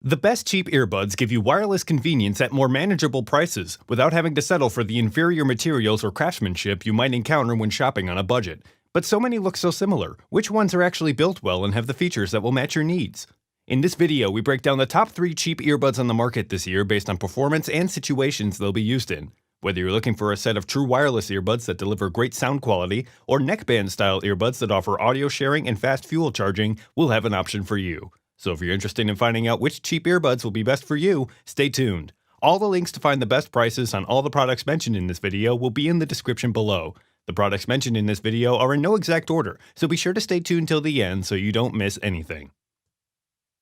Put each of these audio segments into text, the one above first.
The best cheap earbuds give you wireless convenience at more manageable prices without having to settle for the inferior materials or craftsmanship you might encounter when shopping on a budget. But so many look so similar. Which ones are actually built well and have the features that will match your needs? In this video, we break down the top 3 cheap earbuds on the market this year based on performance and situations they'll be used in. Whether you're looking for a set of true wireless earbuds that deliver great sound quality, or neckband style earbuds that offer audio sharing and fast fuel charging, we'll have an option for you. So if you're interested in finding out which cheap earbuds will be best for you, stay tuned. All the links to find the best prices on all the products mentioned in this video will be in the description below. The products mentioned in this video are in no exact order, so be sure to stay tuned till the end so you don't miss anything.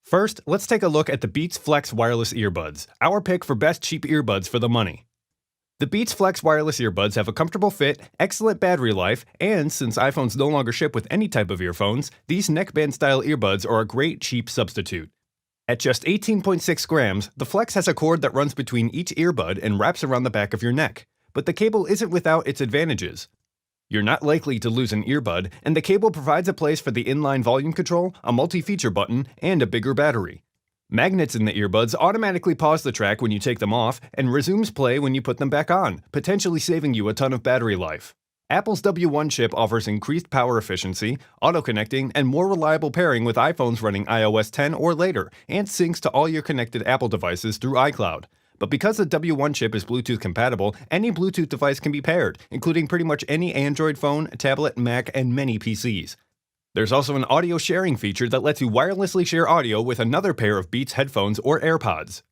First, let's take a look at the Beats Flex wireless earbuds, our pick for best cheap earbuds for the money. The Beats Flex wireless earbuds have a comfortable fit, excellent battery life, and since iPhones no longer ship with any type of earphones, these neckband-style earbuds are a great cheap substitute. At just 18.6 grams, the Flex has a cord that runs between each earbud and wraps around the back of your neck. But the cable isn't without its advantages. You're not likely to lose an earbud, and the cable provides a place for the inline volume control, a multi-feature button, and a bigger battery. Magnets in the earbuds automatically pause the track when you take them off and resumes play when you put them back on, potentially saving you a ton of battery life. Apple's W1 chip offers increased power efficiency, auto-connecting, and more reliable pairing with iPhones running iOS 10 or later, and syncs to all your connected Apple devices through iCloud. But because the W1 chip is Bluetooth compatible, any Bluetooth device can be paired, including pretty much any Android phone, tablet, Mac, and many PCs. There's also an audio sharing feature that lets you wirelessly share audio with another pair of Beats headphones or AirPods.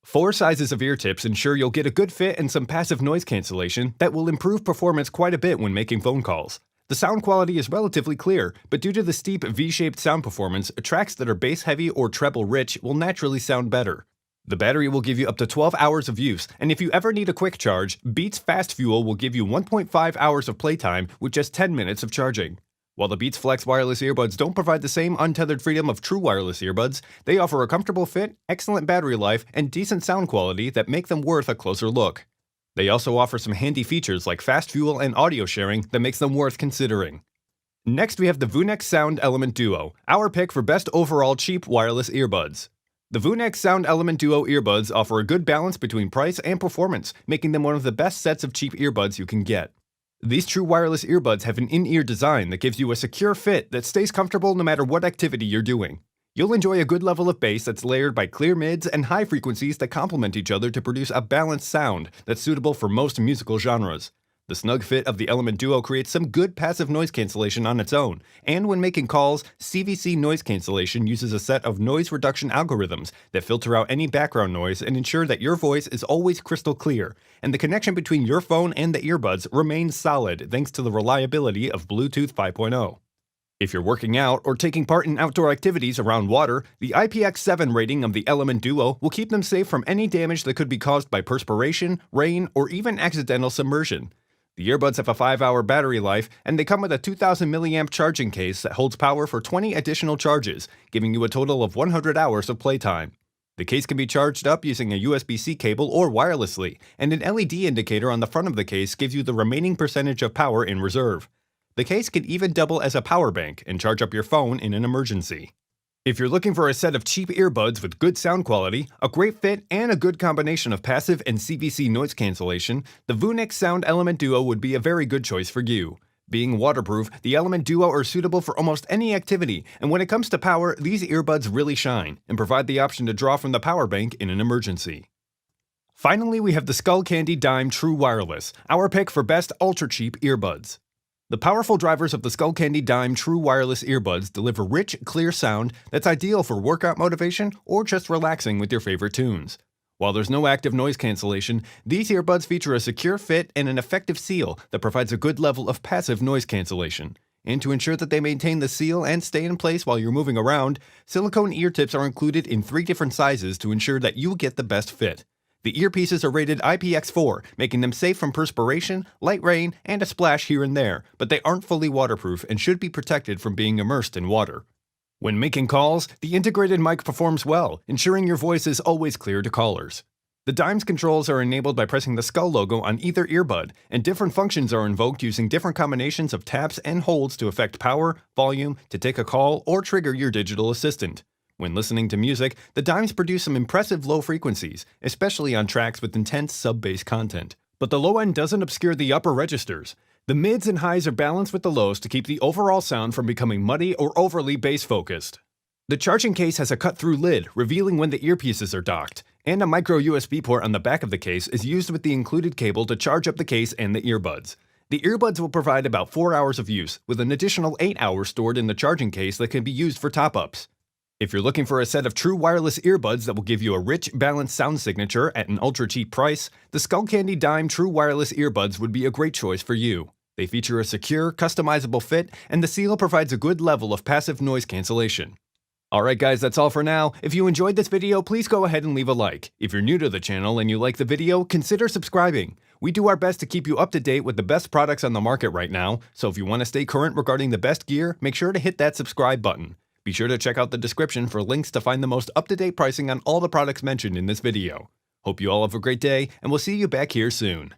4 sizes of ear tips ensure you'll get a good fit and some passive noise cancellation that will improve performance quite a bit when making phone calls. The sound quality is relatively clear, but due to the steep V-shaped sound performance, tracks that are bass-heavy or treble-rich will naturally sound better. The battery will give you up to 12 hours of use, and if you ever need a quick charge, Beats Fast Fuel will give you 1.5 hours of playtime with just 10 minutes of charging. While the Beats Flex wireless earbuds don't provide the same untethered freedom of true wireless earbuds, they offer a comfortable fit, excellent battery life, and decent sound quality that make them worth a closer look. They also offer some handy features like fast fuel and audio sharing that makes them worth considering. Next, we have the VooNex Sound Element Duo, our pick for best overall cheap wireless earbuds. The VooNex Sound Element Duo earbuds offer a good balance between price and performance, making them one of the best sets of cheap earbuds you can get. These true wireless earbuds have an in-ear design that gives you a secure fit that stays comfortable no matter what activity you're doing. You'll enjoy a good level of bass that's layered by clear mids and high frequencies that complement each other to produce a balanced sound that's suitable for most musical genres. The snug fit of the Element Duo creates some good passive noise cancellation on its own, and when making calls, CVC Noise Cancellation uses a set of noise reduction algorithms that filter out any background noise and ensure that your voice is always crystal clear, and the connection between your phone and the earbuds remains solid thanks to the reliability of Bluetooth 5.0. If you're working out or taking part in outdoor activities around water, the IPX7 rating of the Element Duo will keep them safe from any damage that could be caused by perspiration, rain, or even accidental submersion. The earbuds have a 5-hour battery life, and they come with a 2000 milliamp charging case that holds power for 20 additional charges, giving you a total of 100 hours of playtime. The case can be charged up using a USB-C cable or wirelessly, and an LED indicator on the front of the case gives you the remaining percentage of power in reserve. The case can even double as a power bank and charge up your phone in an emergency. If you're looking for a set of cheap earbuds with good sound quality, a great fit, and a good combination of passive and CVC noise cancellation, the VooNex Sound Element Duo would be a very good choice for you. Being waterproof, the Element Duo are suitable for almost any activity, and when it comes to power, these earbuds really shine and provide the option to draw from the power bank in an emergency. Finally, we have the Skullcandy Dime True Wireless, our pick for best ultra-cheap earbuds. The powerful drivers of the Skullcandy Dime True Wireless earbuds deliver rich, clear sound that's ideal for workout motivation or just relaxing with your favorite tunes. While there's no active noise cancellation, these earbuds feature a secure fit and an effective seal that provides a good level of passive noise cancellation. And to ensure that they maintain the seal and stay in place while you're moving around, silicone ear tips are included in 3 different sizes to ensure that you get the best fit. The earpieces are rated IPX4, making them safe from perspiration, light rain, and a splash here and there, but they aren't fully waterproof and should be protected from being immersed in water. When making calls, the integrated mic performs well, ensuring your voice is always clear to callers. The Dime's controls are enabled by pressing the skull logo on either earbud, and different functions are invoked using different combinations of taps and holds to affect power, volume, to take a call, or trigger your digital assistant. When listening to music, the Dimes produce some impressive low frequencies, especially on tracks with intense sub-bass content. But the low end doesn't obscure the upper registers. The mids and highs are balanced with the lows to keep the overall sound from becoming muddy or overly bass-focused. The charging case has a cut-through lid, revealing when the earpieces are docked, and a micro USB port on the back of the case is used with the included cable to charge up the case and the earbuds. The earbuds will provide about 4 hours of use, with an additional 8 hours stored in the charging case that can be used for top-ups. If you're looking for a set of true wireless earbuds that will give you a rich, balanced sound signature at an ultra-cheap price, the Skullcandy Dime True Wireless Earbuds would be a great choice for you. They feature a secure, customizable fit, and the seal provides a good level of passive noise cancellation. Alright guys, that's all for now. If you enjoyed this video, please go ahead and leave a like. If you're new to the channel and you like the video, consider subscribing. We do our best to keep you up to date with the best products on the market right now, so if you want to stay current regarding the best gear, make sure to hit that subscribe button. Be sure to check out the description for links to find the most up-to-date pricing on all the products mentioned in this video. Hope you all have a great day, and we'll see you back here soon.